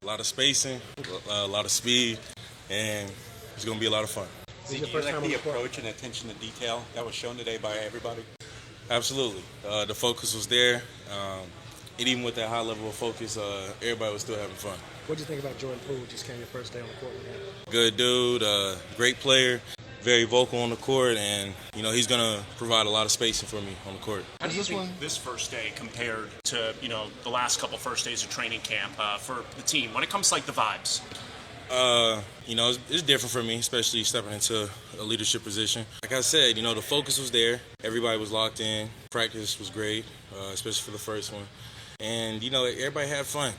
A lot of spacing, a lot of speed, and it's going to be a lot of fun. Do you like the approach and attention to detail that was shown today by everybody? Absolutely. The focus was there. And even with that high level of focus, everybody was still having fun. What did you think about Jordan Poole? Just came your first day on the court with him. Good dude, great player, very vocal on the court, and he's gonna provide a lot of spacing for me on the court. How do you think this first day compared to the last couple first days of training camp for the team when it comes to like the vibes? It's different for me, especially stepping into a leadership position. Like I said, the focus was there. Everybody was locked in. Practice was great, especially for the first one. And, everybody had fun.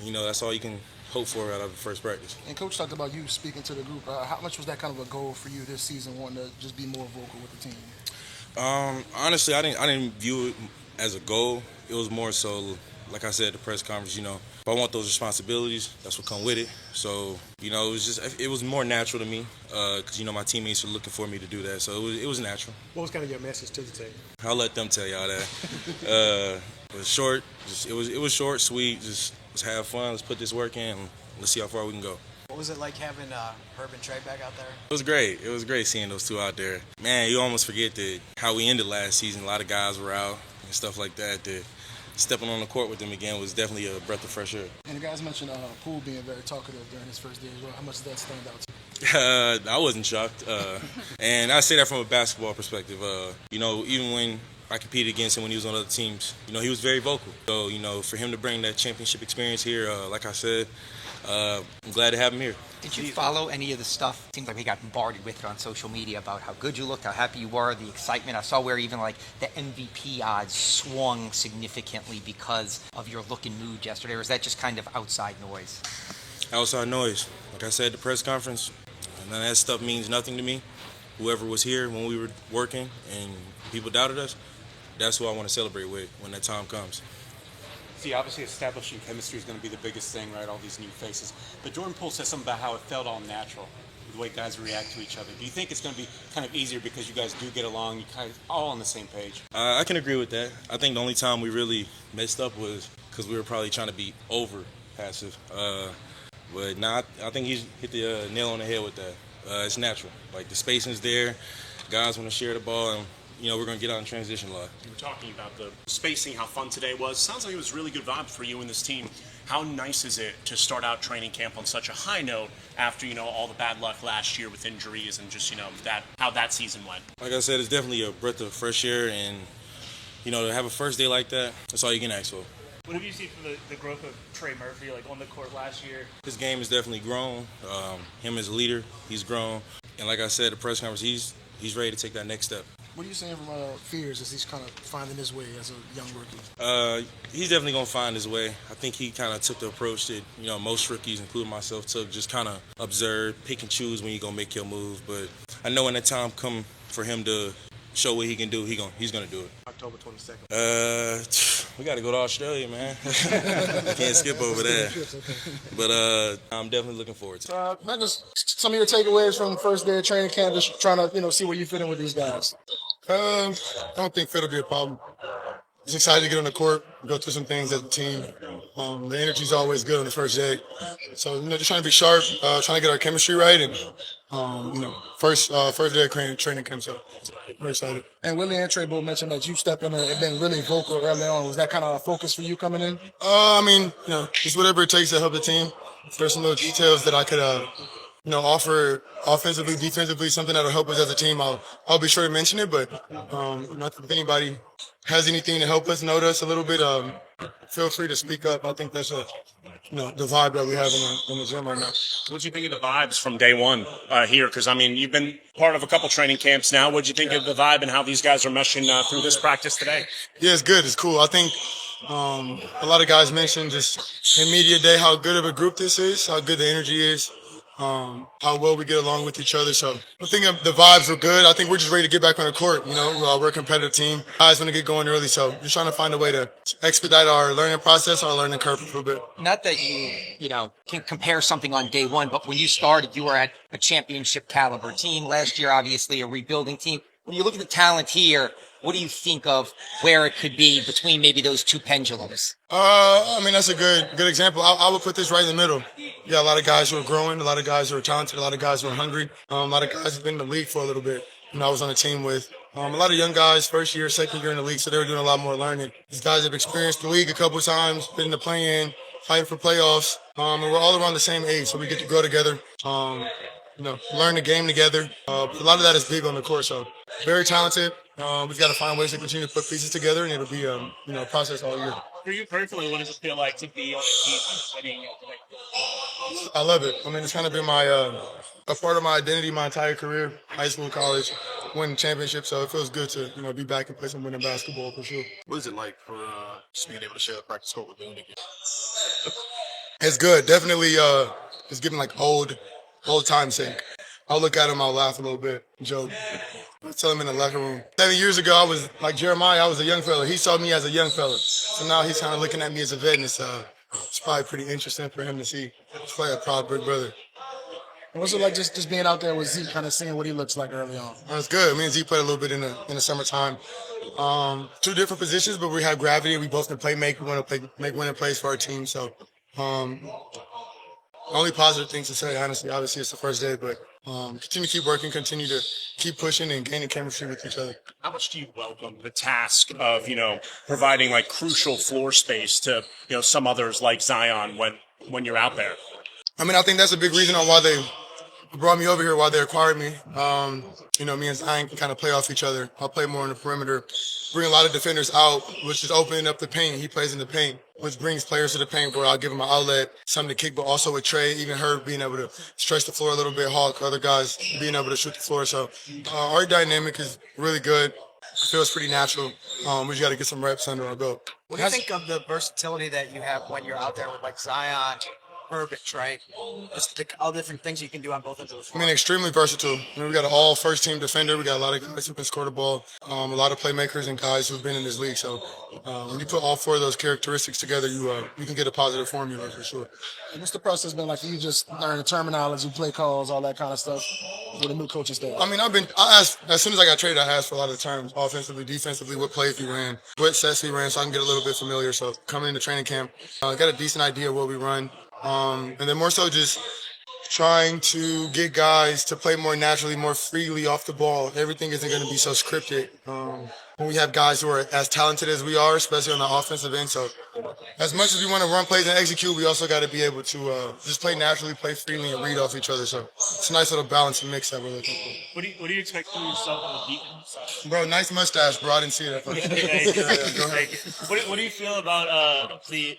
That's all you can hope for out of the first practice. And Coach talked about you speaking to the group. How much was that kind of a goal for you this season, wanting to just be more vocal with the team? Honestly, I didn't view it as a goal. It was more so, like I said at the press conference, if I want those responsibilities, that's what come with it. So, it was more natural to me because, my teammates were looking for me to do that. So it was natural. What was kind of your message to the team? I'll let them tell y'all that. It was short. It was short, sweet. Just let's have fun. Let's put this work in. And let's see how far we can go. What was it like having Herb and Trey back out there? It was great. It was great seeing those two out there. Man, you almost forget that how we ended last season. A lot of guys were out and stuff like that. Stepping on the court with them again was definitely a breath of fresh air. And the guys mentioned Poole being very talkative during his first day as well. How much does that stand out to you? I wasn't shocked. And I say that from a basketball perspective. Even when I competed against him when he was on other teams, he was very vocal. So, for him to bring that championship experience here, like I said, I'm glad to have him here. Did you follow any of the stuff? It seems like we got bombarded with it on social media about how good you looked, how happy you were, the excitement. I saw where even like the MVP odds swung significantly because of your look and mood yesterday. Or is that just kind of outside noise? Outside noise. Like I said at the press conference, none of that stuff means nothing to me. Whoever was here when we were working and people doubted us, that's who I want to celebrate with when that time comes. See, obviously establishing chemistry is going to be the biggest thing, right? All these new faces. But Jordan Poole said something about how it felt all natural, the way guys react to each other. Do you think it's going to be kind of easier because you guys do get along, you guys all on the same page? I can agree with that. I think the only time we really messed up was because we were probably trying to be over passive. But now I think he's hit the nail on the head with that. It's natural. Like the spacing's there. Guys want to share the ball, and we're going to get out in transition a lot. You were talking about the spacing, how fun today was. Sounds like it was really good vibes for you and this team. How nice is it to start out training camp on such a high note after, all the bad luck last year with injuries and just, how that season went? Like I said, it's definitely a breath of fresh air, and, to have a first day like that, that's all you can ask for. What have you seen from the growth of Trey Murphy, like on the court last year? His game has definitely grown. Him as a leader, he's grown. And like I said at the press conference, he's ready to take that next step. What are you saying from Fears as he's kind of finding his way as a young rookie? He's definitely going to find his way. I think he kind of took the approach that, most rookies, including myself, took. Just kind of observe, pick and choose when you're going to make your move. But I know when that time come for him to show what he can do, he's going to do it. October 22nd. We got to go to Australia, man. I can't skip over that. But I'm definitely looking forward to it. Not just some of your takeaways from the first day of training camp, just trying to, see where you fit in with these guys. I don't think fit will be a problem. Just excited to get on the court, go through some things as a team. The energy's always good on the first day. So, just trying to be sharp, trying to get our chemistry right, and, first day of training camp, so very excited. And Willie and Trey both mentioned that you stepped in and been really vocal early on. Was that kind of a focus for you coming in? Just whatever it takes to help the team. If there's some little details that I could, offer offensively, defensively, something that'll help us as a team, I'll be sure to mention it. But if anybody has anything to help us, note us a little bit, feel free to speak up. I think that's the vibe that we have in the gym right now. What do you think of the vibes from day one here? Because, you've been part of a couple training camps now. What do you think of the vibe and how these guys are meshing through this practice today? Yeah, it's good. It's cool. I think a lot of guys mentioned just in media day how good of a group this is, how good the energy is. How well we get along with each other. So I think the vibes were good. I think we're just ready to get back on the court. We're a competitive team. Guys want to get going early, so just trying to find a way to expedite our learning process, our learning curve a little bit. Not that you can compare something on day one, but when you started, you were at a championship caliber team. Last year, obviously, a rebuilding team. When you look at the talent here, What do you think of where it could be between maybe those two pendulums? I mean, that's a good example. I would put this right in the middle. You got a lot of guys who are growing, a lot of guys who are talented, a lot of guys who are hungry, a lot of guys who've been in the league for a little bit. I was on a team with a lot of young guys, first year, second year in the league, so they were doing a lot more learning. These guys have experienced the league a couple of times, been in the play-in, fighting for playoffs, and we're all around the same age, so we get to grow together, learn the game together. A lot of that is big on the court, so very talented. We've got to find ways to continue to put pieces together, and it'll be a process all year. For you personally, what does it feel like to be on the team winning? I love it. I mean, it's kind of been my a part of my identity my entire career, high school, college, winning championships. So it feels good to be back and play some winning basketball for sure. What is it like for just being able to share a practice court with them again? It's good. Definitely, it's getting like old time sake. I'll look at him, I'll laugh a little bit, joke. I tell him in the locker room. 7 years ago, I was like Jeremiah. I was a young fella. He saw me as a young fella. So now he's kind of looking at me as a vet, and it's probably pretty interesting for him to see. It's probably a proud big brother. What's it like just being out there with Zeke, kind of seeing what he looks like early on? It's good. Me and Zeke played a little bit in the summertime. Two different positions, but we have gravity. We both can play make. We want to make winning plays for our team. So, only positive things to say, honestly. Obviously, it's the first day, but continue to keep working, continue to keep pushing and gaining chemistry with each other. How much do you welcome the task of, providing like crucial floor space to, some others like Zion when you're out there? I mean, I think that's a big reason on why they brought me over here, why they acquired me. Me and Zion can kind of play off each other. I'll play more on the perimeter, bring a lot of defenders out, which is opening up the paint. He plays in the paint, which brings players to the paint where I'll give him an outlet, something to kick, but also with Trey, even her being able to stretch the floor a little bit, Hawk, other guys being able to shoot the floor. So our dynamic is really good. It feels pretty natural. We just got to get some reps under our belt. What do you think of the versatility that you have when you're out there with like Zion, Herb, and Trey? Just all different things you can do on both of those. I mean, extremely versatile. We got an all first team defender. We got a lot of guys who can score the ball, a lot of playmakers and guys who've been in this league. So when you put all four of those characteristics together, you can get a positive formula for sure. And what's the process been like for you? Just learn the terminology, play calls, all that kind of stuff with a new coaching staff? I mean, I asked, as soon as I got traded, I asked for a lot of the terms, offensively, defensively, what plays we ran, what sets we ran, so I can get a little bit familiar. So coming into training camp, I got a decent idea of what we run. And then more so just trying to get guys to play more naturally, more freely off the ball. Everything isn't going to be so scripted. When we have guys who are as talented as we are, especially on the offensive end. So as much as we want to run plays and execute, we also got to be able to just play naturally, play freely, and read off each other. So it's a nice little balance and mix that we're looking for. What do you expect from yourself on the defense side? Bro, nice mustache, bro. I didn't see that. Go ahead. What do you feel about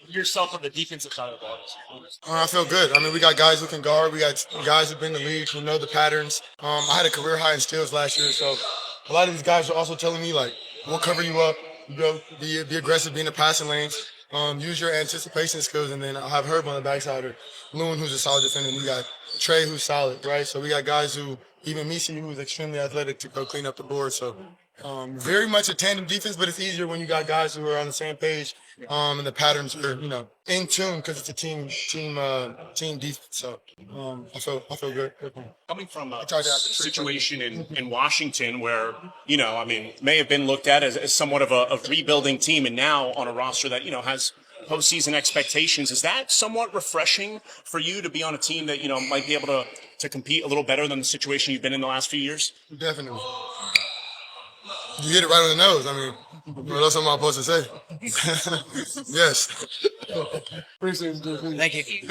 yourself on the defensive side of the ball? I feel good. I mean, we got guys who can guard. We got guys who've been in the league who know the patterns. I had a career high in steals last year, so a lot of these guys are also telling me, like, we'll cover you up, be aggressive, be in the passing lanes, use your anticipation skills, and then I'll have Herb on the backside, or Loon, who's a solid defender, and we got Trey, who's solid, right? So we got guys who, even Misi, who's extremely athletic, to go clean up the board. So very much a tandem defense, but it's easier when you got guys who are on the same page, and the patterns are, in tune because it's a team defense. So I feel good. Coming from a situation in Washington where, may have been looked at as somewhat of a rebuilding team, and now on a roster that, has postseason expectations, is that somewhat refreshing for you to be on a team that, might be able to compete a little better than the situation you've been in the last few years? Definitely. You hit it right on the nose. I mean, what else am I supposed to say? Yes. Appreciate it, dude. Thank you.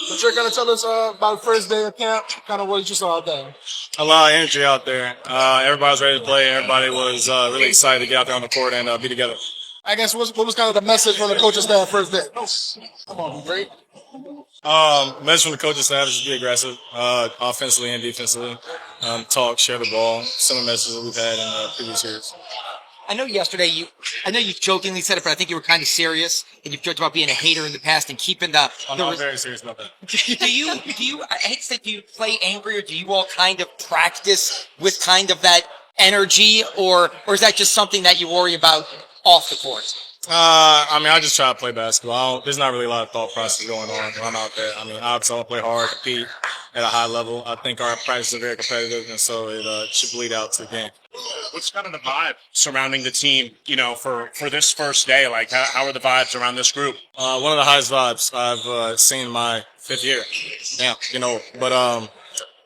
So Trey, kind of tell us about the first day of camp, kind of what you saw out there. A lot of energy out there. Everybody was ready to play. Everybody was really excited to get out there on the court and be together. I guess what was kind of the message from the coaching staff first day? Come on, great. Message from the coaching staff is just be aggressive, offensively and defensively. Talk, share the ball. Similar messages that we've had in previous years. I know yesterday I know you jokingly said it, but I think you were kind of serious, and you've joked about being a hater in the past and keeping the. I'm not very serious about that. Do you? I hate to say, do you play angry, or do you all kind of practice with kind of that energy, or is that just something that you worry about off the court? I just try to play basketball. There's not really a lot of thought process going on when I'm out there. Obviously I want to play hard, compete, at a high level. I think our practices are very competitive, and so it should bleed out to the game. What's kind of the vibe surrounding the team, for this first day? Like, how are the vibes around this group? One of the highest vibes I've seen in my 5th year. Yeah, but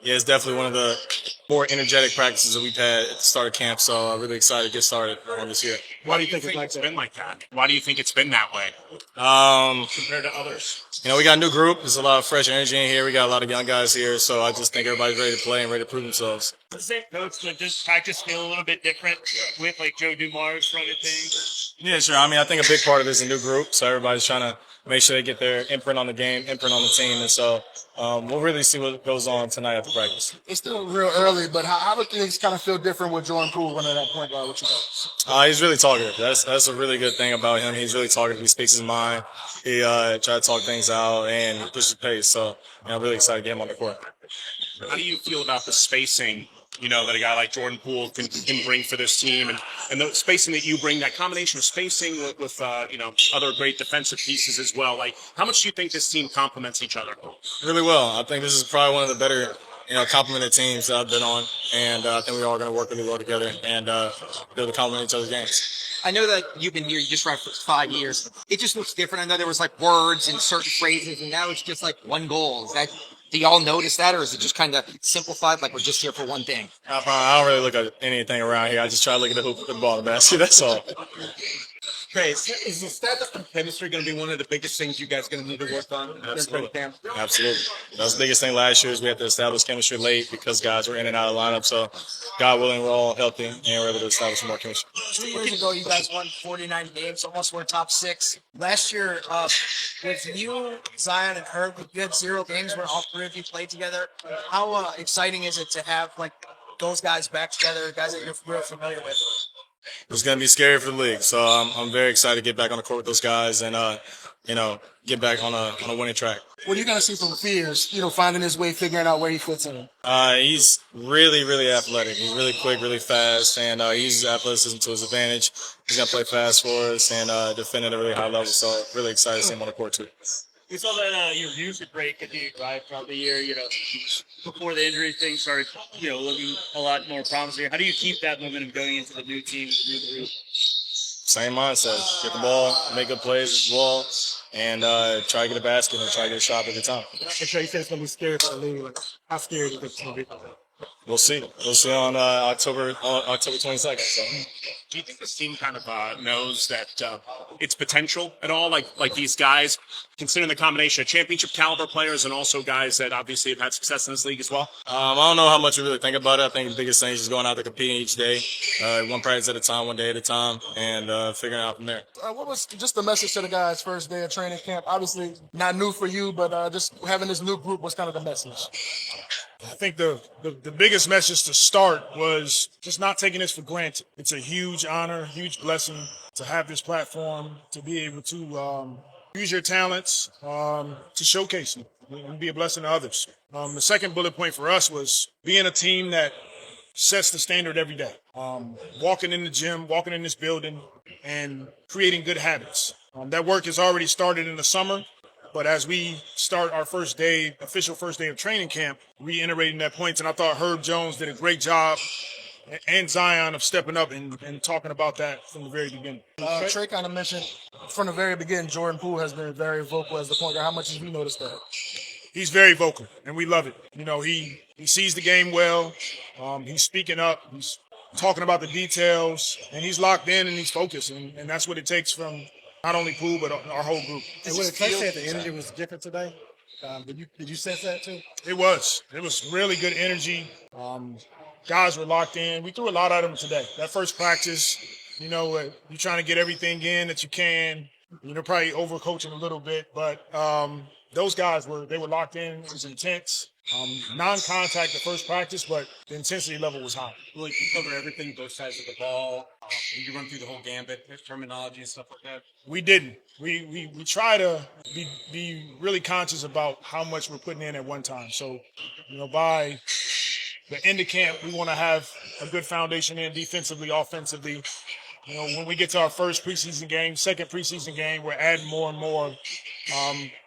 yeah, it's definitely one of the more energetic practices that we've had at the start of camp. So I'm really excited to get started on this year. Why do you think it's been like that? Why do you think it's been that way compared to others? We got a new group. There's a lot of fresh energy in here. We got a lot of young guys here. So I just think everybody's ready to play and ready to prove themselves. The same coach, but just practice feel a little bit different with like Joe Dumars running things. Yeah, sure. I mean, I think a big part of this is a new group. So everybody's trying to make sure they get their imprint on the game, imprint on the team. And so we'll really see what goes on tonight after practice. It's still real early, but how do things kind of feel different with Jordan Poole running that point guard with you guys? He's really talkative. That's a really good thing about him. He's really talkative. He speaks his mind. He tries to talk things out and pushes pace. So I'm really excited to get him on the court. How do you feel about the spacing, that a guy like Jordan Poole can bring for this team, and the spacing that you bring, that combination of spacing with other great defensive pieces as well? Like, how much do you think this team complements each other? Really well. I think this is probably one of the better, complemented teams that I've been on, and I think we're all going to work really well together and be able to complement each other's games. I know that you've been here, you just referenced 5 years. It just looks different. I know there was like words and certain phrases, and now it's just like one goal. Do y'all notice that, or is it just kind of simplified, like we're just here for one thing? I don't really look at anything around here. I just try to look at the hoop, put the ball in the basket. That's all. Trey, is the stand-up and chemistry going to be one of the biggest things you guys are going to need to work on? Absolutely. Absolutely. That was the biggest thing last year is we had to establish chemistry late because guys were in and out of the lineup. So, God willing, we're all healthy and we're able to establish more chemistry. 2 years ago, you guys won 49 games, almost were top 6. Last year, with you, Zion, and Herb, you had 0 games where all 3 of you played together. How exciting is it to have like those guys back together, guys that you're real familiar with? It's going to be scary for the league. So I'm very excited to get back on the court with those guys and, get back on a winning track. What are you going to see from Fears, finding his way, figuring out where he fits in? He's really, really athletic. He's really quick, really fast, and he uses athleticism to his advantage. He's going to play fast for us and defend at a really high level. So really excited to see him on the court, too. We saw that your views would break continue to rise throughout the year, before the injury thing started, looking a lot more promising. How do you keep that momentum going into the new team, new group? Same mindset. Get the ball, make good plays with the ball, and try to get a basket and try to get a shot every time. Trey, you said it's going to be scary for the league. Like, how scary do you think it's going to be? We'll see. We'll see on October 22nd. So. Do you think this team kind of knows that its potential at all? Like these guys, considering the combination of championship caliber players and also guys that obviously have had success in this league as well? I don't know how much we really think about it. I think the biggest thing is just going out there competing each day, one practice at a time, one day at a time, and figuring it out from there. What was just the message to the guys first day of training camp? Obviously not new for you, but just having this new group was kind of the message. I think the biggest message to start was just not taking this for granted. It's a huge honor, huge blessing to have this platform, to be able to use your talents to showcase them and be a blessing to others. The second bullet point for us was being a team that sets the standard every day. Walking in the gym, walking in this building, and creating good habits. That work has already started in the summer. But as we start our official first day of training camp, reiterating that point, and I thought Herb Jones did a great job, and Zion, of stepping up and talking about that from the very beginning. Trey kind of mentioned from the very beginning, Jordan Poole has been very vocal as the point guard. How much have you noticed that? He's very vocal, and we love it. He sees the game well. He's speaking up. He's talking about the details, and he's locked in and he's focused, and that's what it takes from not only Poole, but our whole group. And when Trey said the energy was different today, did you sense that too? It was really good energy. Guys were locked in. We threw a lot at them today. That first practice, you're trying to get everything in that you can. Probably overcoaching a little bit, but those guys were locked in. It was intense. Non-contact the first practice, but the intensity level was high. Like, you cover everything, both sides of the ball. You run through the whole gambit, terminology and stuff like that. We didn't. We try to be really conscious about how much we're putting in at one time. So, by the end of camp, we want to have a good foundation in defensively, offensively. When we get to our first preseason game, second preseason game, we're adding more and more.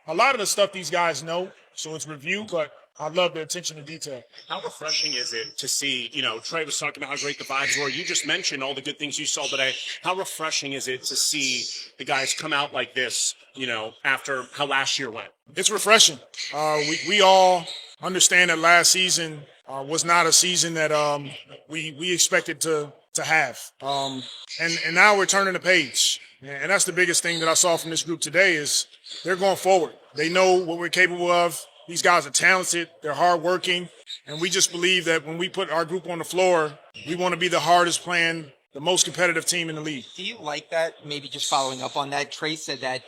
A lot of the stuff these guys know, so it's review, but I love the attention to detail. How refreshing is it to see, Trey was talking about how great the vibes were. You just mentioned all the good things you saw today. How refreshing is it to see the guys come out like this, after how last year went? It's refreshing. We all understand that last season was not a season that we expected to have. And now we're turning the page. And that's the biggest thing that I saw from this group today is they're going forward. They know what we're capable of. These guys are talented. They're hardworking. And we just believe that when we put our group on the floor, we want to be the hardest playing, the most competitive team in the league. Do you like that? Maybe just following up on that, Trey said that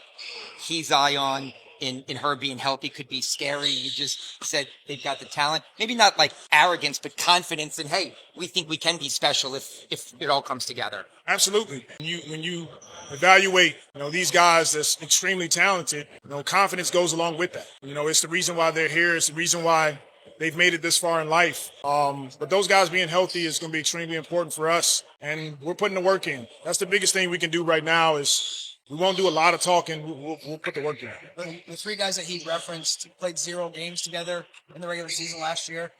Zion in her being healthy could be scary. You just said they've got the talent. Maybe not like arrogance, but confidence in, hey, we think we can be special if it all comes together. Absolutely. When you evaluate, these guys that's extremely talented, confidence goes along with that. It's the reason why they're here. It's the reason why they've made it this far in life. But those guys being healthy is going to be extremely important for us, and we're putting the work in. That's the biggest thing we can do right now is we won't do a lot of talking. We'll put the work in. The three guys that he referenced played 0 games together in the regular season last year.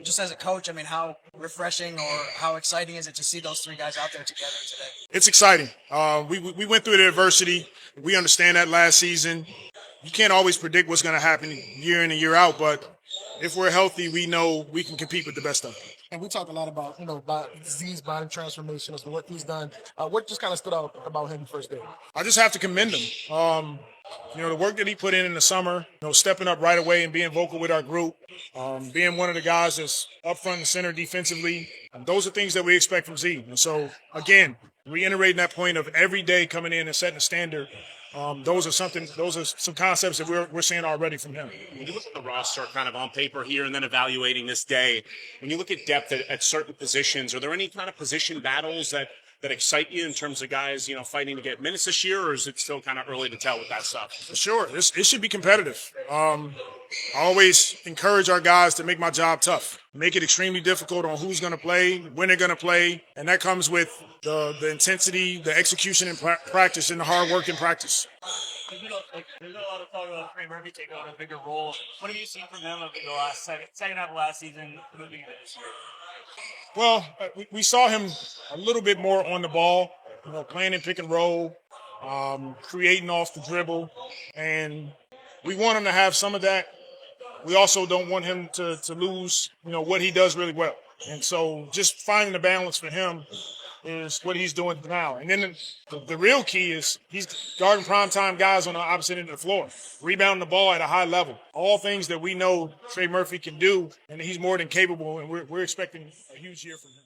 Just as a coach, how refreshing or how exciting is it to see those 3 guys out there together today? It's exciting. We went through the adversity. We understand that last season. You can't always predict what's going to happen year in and year out, but if we're healthy, we know we can compete with the best of them. And we talked a lot about, about Z's body transformation as to what he's done. What just kind of stood out about him first day? I just have to commend him. The work that he put in the summer, stepping up right away and being vocal with our group, being one of the guys that's up front and center defensively. Those are things that we expect from Z. And so, again, reiterating that point of every day coming in and setting a standard. Those are some concepts that we're seeing already from him. When you look at the roster kind of on paper here and then evaluating this day, when you look at depth at certain positions, are there any kind of position battles that excite you in terms of guys, fighting to get minutes this year, or is it still kind of early to tell with that stuff? Sure. It should be competitive. I always encourage our guys to make my job tough, make it extremely difficult on who's going to play, when they're going to play, and that comes with the intensity, the execution in practice, and the hard work in practice. There's been a lot of talk about Trey Murphy taking on a bigger role. What have you seen from him over the last second half of last season, moving into this year? Well, we saw him a little bit more on the ball, playing in pick and roll, creating off the dribble, and we want him to have some of that. We also don't want him to lose, what he does really well. And so just finding the balance for him is what he's doing now. And then the real key is he's guarding primetime guys on the opposite end of the floor, rebounding the ball at a high level. All things that we know Trey Murphy can do, and he's more than capable, and we're expecting a huge year from him.